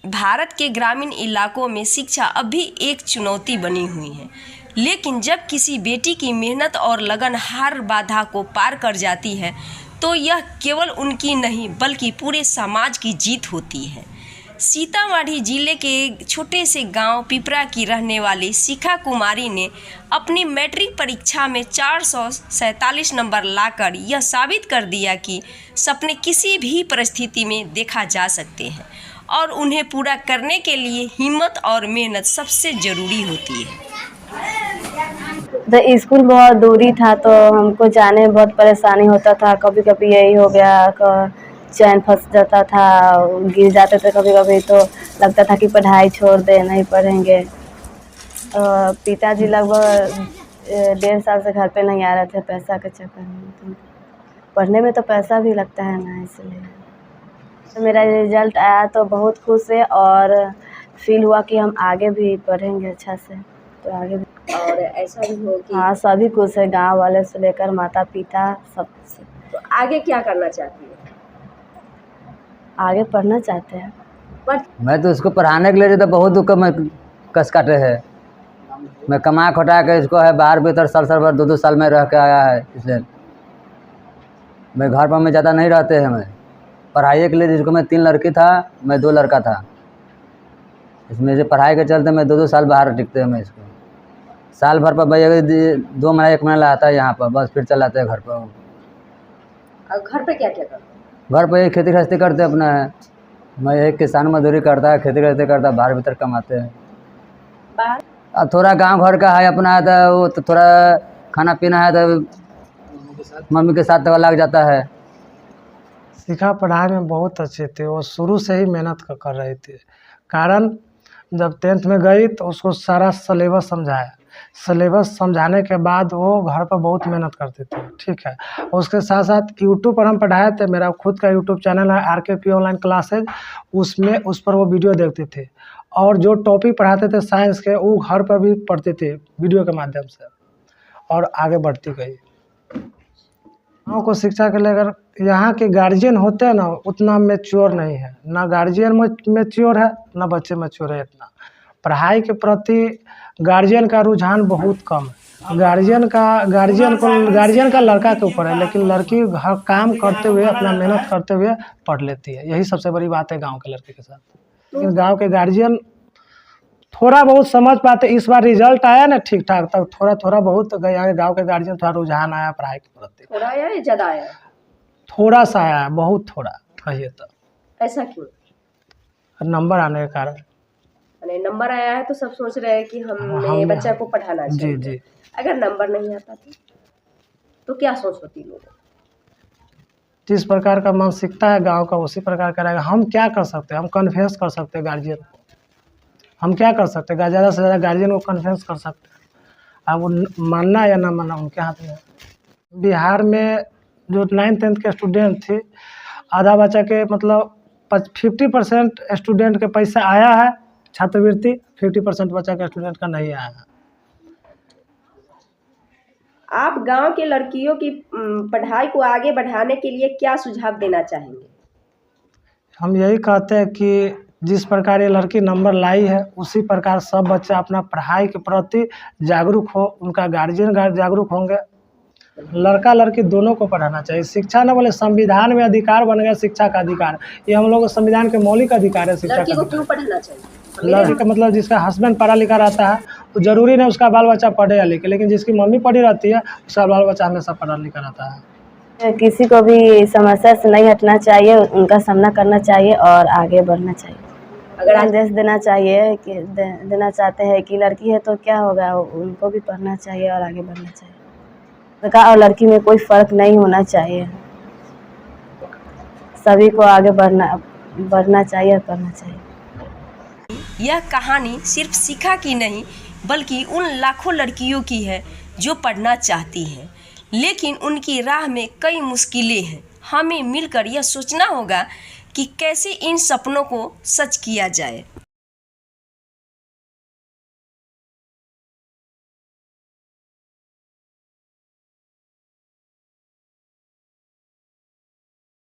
भारत के ग्रामीण इलाकों में शिक्षा अब भी एक चुनौती बनी हुई है, लेकिन जब किसी बेटी की मेहनत और लगन हर बाधा को पार कर जाती है तो यह केवल उनकी नहीं बल्कि पूरे समाज की जीत होती है। सीतामढ़ी जिले के छोटे से गांव पिपरा की रहने वाली शिखा कुमारी ने अपनी मैट्रिक परीक्षा में 447 नंबर लाकर यह साबित कर दिया कि सपने किसी भी परिस्थिति में देखा जा सकते हैं और उन्हें पूरा करने के लिए हिम्मत और मेहनत सबसे ज़रूरी होती है। तो स्कूल बहुत दूरी था तो हमको जाने में बहुत परेशानी होता था। कभी कभी यही हो गया, चैन फंस जाता था, गिर जाते थे कभी कभी, तो लगता था कि पढ़ाई छोड़ दे, नहीं पढ़ेंगे। पिताजी लगभग 1.5 साल से घर पे नहीं आ रहे थे पैसा के चक्कर में। तो पढ़ने में तो पैसा भी लगता है ना, इसलिए तो मेरा रिजल्ट आया तो बहुत खुश है और फील हुआ कि हम आगे भी पढ़ेंगे अच्छा से, तो आगे भी। और ऐसा भी हो कि हाँ, सभी खुश है, गांव वाले से लेकर माता पिता सब से। तो आगे क्या करना चाहती है? आगे पढ़ना चाहते हैं। मैं तो इसको पढ़ाने के लिए तो बहुत दुख में कस काटे है। मैं कमा खटा के इसको है बाहर भीतर साल भर 2-2 साल में रह के आया है, इसलिए मैं घर पर में ज़्यादा नहीं रहते हैं। मैं पढ़ाई के लिए जिसको मैं 3 लड़की था, मैं 2 लड़का था। इसमें से पढ़ाई के चलते मैं 2-2 साल बाहर टिकते हैं। मैं इसको साल भर पर भाई 2 महीना 1 महीना लाता है यहाँ पर, बस फिर चल आते हैं घर पर। और घर पे क्या क्या करते हैं? घर पर यही खेती गृहस्थी करते अपना है। मैं एक किसान मजदूरी करता है, खेती गृहस्थी करता है, बाहर भीतर कमाते हैं। बाहर अब थोड़ा गांव घर का है अपना है तो वो तो थोड़ा खाना पीना है तो मम्मी के साथ तो लग जाता है। शिखा पढ़ाई में बहुत अच्छे थे, वो शुरू से ही मेहनत कर रहे थे। कारण जब 10th में गई तो उसको सारा सिलेबस समझाया। सिलेबस समझाने के बाद वो घर पर बहुत मेहनत करते थे, ठीक है। उसके साथ साथ यूट्यूब पर हम पढ़ाए थे। मेरा खुद का यूट्यूब चैनल है RKP ऑनलाइन क्लासेज, उसमें उस पर वो वीडियो देखते थे और जो टॉपिक पढ़ाते थे साइंस के, वो घर पर भी पढ़ते थे वीडियो के माध्यम से और आगे बढ़ती गई। गाँव को शिक्षा के लिए अगर यहाँ के गार्जियन होते हैं ना, उतना मैच्योर नहीं है, ना गार्जियन मैच्योर है ना बच्चे मैच्योर है। इतना पढ़ाई के प्रति गार्जियन का रुझान बहुत कम है। गार्जियन का लड़का के ऊपर है, लेकिन लड़की हर काम करते हुए अपना मेहनत करते हुए पढ़ लेती है। यही सबसे बड़ी बात है गांव के लड़के के साथ। लेकिन गांव के गार्जियन थोड़ा बहुत समझ पाते। इस बार रिजल्ट आया ना ठीक ठाक, तब थोड़ा बहुत यहाँ गाँव के गार्जियन थोड़ा रुझान आया पढ़ाई के प्रति। थोड़ा आया या ज़्यादा आया? थोड़ा सा आया, बहुत थोड़ा कहिए तो। ऐसा क्यों? नंबर आने के कारण। नंबर आया है तो सब सोच रहे हैं कि हमने बच्चा को पढ़ाना चाहिए। जी। अगर नंबर नहीं आता तो क्या सोच होती लोगों? जिस प्रकार का मानसिकता है गांव का, उसी प्रकार का रहेगा। हम क्या कर सकते हैं? हम कन्विंस कर सकते हैं गार्जियन को। हम क्या कर सकते हैं? ज़्यादा से ज़्यादा गार्जियन को कन्विंस कर सकते हैं। अब वो मानना या ना मानना उनके हाथ में है। बिहार में जो 9th 10th के स्टूडेंट थे, आधा बच्चा के मतलब 50% स्टूडेंट के पैसा आया है छात्रवृत्ति, 50% बच्चा के स्टूडेंट का नहीं आया है। आप गांव के लड़कियों की पढ़ाई को आगे बढ़ाने के लिए क्या सुझाव देना चाहेंगे? हम यही कहते हैं कि जिस प्रकार ये लड़की नंबर लाई है, उसी प्रकार सब बच्चा अपना पढ़ाई के प्रति जागरूक हो, उनका गार्जियन जागरूक होंगे। लड़का लड़की दोनों को पढ़ाना चाहिए। शिक्षा न बोले, संविधान में अधिकार बन गया शिक्षा का अधिकार। ये हम लोग संविधान के मौलिक अधिकार है शिक्षा का। लड़की को क्यों पढ़ाना चाहिए? लड़की का मतलब जिसका हस्बैंड पढ़ा लिखा रहता है, तो जरूरी नहीं उसका बाल बच्चा पढ़े या लिखे, लेकिन जिसकी मम्मी पढ़ी रहती है उसका बाल बच्चा हमेशा पढ़ा लिखा रहता है। किसी को भी समस्या से नहीं हटना चाहिए, उनका सामना करना चाहिए और आगे बढ़ना चाहिए। अगर आदेश देना चाहिए कि देना चाहते हैं कि लड़की है तो क्या होगा, उनको भी पढ़ना चाहिए और आगे बढ़ना चाहिए। लड़का और लड़की में कोई फर्क नहीं होना चाहिए, सभी को आगे बढ़ना चाहिए और पढ़ना चाहिए। यह कहानी सिर्फ शिखा की नहीं बल्कि उन लाखों लड़कियों की है जो पढ़ना चाहती हैं, लेकिन उनकी राह में कई मुश्किलें हैं। हमें मिलकर यह सोचना होगा कि कैसे इन सपनों को सच किया जाए।